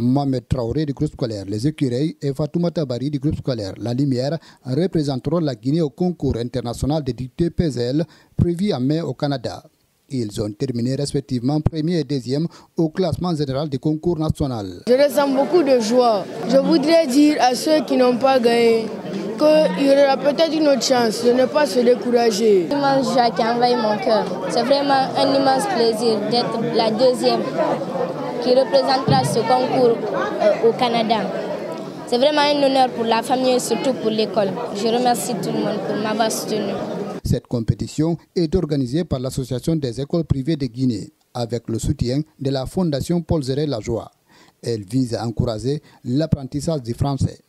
Mohamed Traoré du groupe scolaire Les Écureuils et Fatoumata Bari du groupe scolaire La Lumière représenteront la Guinée au concours international de dictée PESEL prévu en mai au Canada. Ils ont terminé respectivement premier et deuxième au classement général du concours national. Je ressens beaucoup de joie. Je voudrais dire à ceux qui n'ont pas gagné qu'il y aura peut-être une autre chance de ne pas se décourager. L'immense joie qui envahit mon cœur. C'est vraiment un immense plaisir d'être la deuxième qui représentera ce concours au Canada. C'est vraiment un honneur pour la famille et surtout pour l'école. Je remercie tout le monde pour m'avoir soutenu. Cette compétition est organisée par l'Association des écoles privées de Guinée avec le soutien de la Fondation Paul Zéré Lajoie. Elle vise à encourager l'apprentissage du français.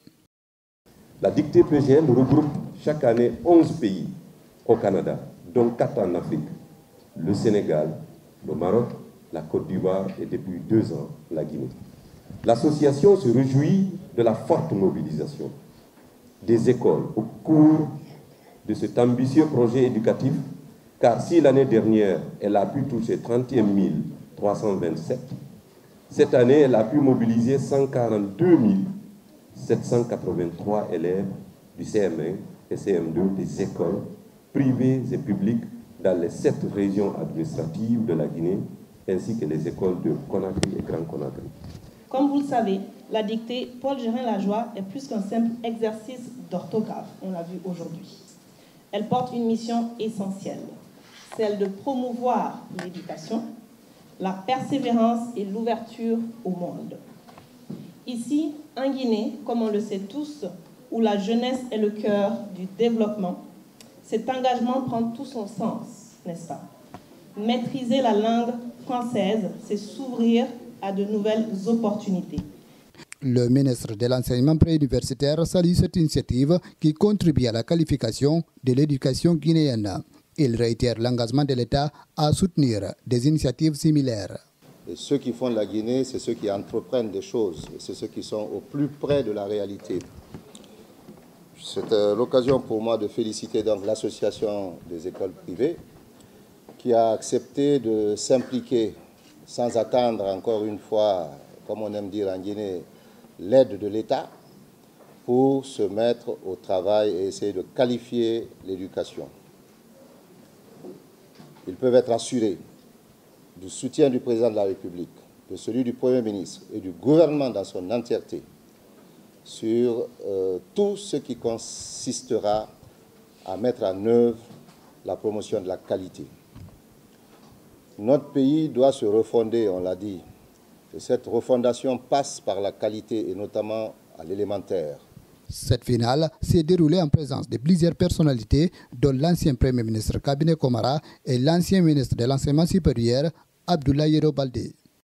La dictée PGL regroupe chaque année 11 pays au Canada, dont 4 en Afrique, le Sénégal, le Maroc, la Côte d'Ivoire et depuis 2 ans, la Guinée. L'association se réjouit de la forte mobilisation des écoles au cours de cet ambitieux projet éducatif, car si l'année dernière, elle a pu toucher 31 327, cette année, elle a pu mobiliser 142 783 élèves du CM1 et CM2 des écoles privées et publiques dans les 7 régions administratives de la Guinée, ainsi que les écoles de Conakry et Grand Conakry. Comme vous le savez, la dictée Paul Zéré Lajoie est plus qu'un simple exercice d'orthographe, on l'a vu aujourd'hui. Elle porte une mission essentielle, celle de promouvoir l'éducation, la persévérance et l'ouverture au monde. Ici, en Guinée, comme on le sait tous, où la jeunesse est le cœur du développement, cet engagement prend tout son sens, n'est-ce pas? Maîtriser la langue française, c'est s'ouvrir à de nouvelles opportunités. Le ministre de l'Enseignement préuniversitaire salue cette initiative qui contribue à la qualification de l'éducation guinéenne. Il réitère l'engagement de l'État à soutenir des initiatives similaires. Et ceux qui font de la Guinée, c'est ceux qui entreprennent des choses, c'est ceux qui sont au plus près de la réalité. C'est l'occasion pour moi de féliciter donc l'association des écoles privées qui a accepté de s'impliquer sans attendre encore une fois, comme on aime dire en Guinée, l'aide de l'État pour se mettre au travail et essayer de qualifier l'éducation. Ils peuvent être assurés du soutien du président de la République, de celui du Premier ministre et du gouvernement dans son entièreté sur tout ce qui consistera à mettre en œuvre la promotion de la qualité. Notre pays doit se refonder, on l'a dit, et cette refondation passe par la qualité et notamment à l'élémentaire. Cette finale s'est déroulée en présence de plusieurs personnalités, dont l'ancien Premier ministre Cabinet Komara et l'ancien ministre de l'Enseignement supérieur Abdoulaye Yero Baldé.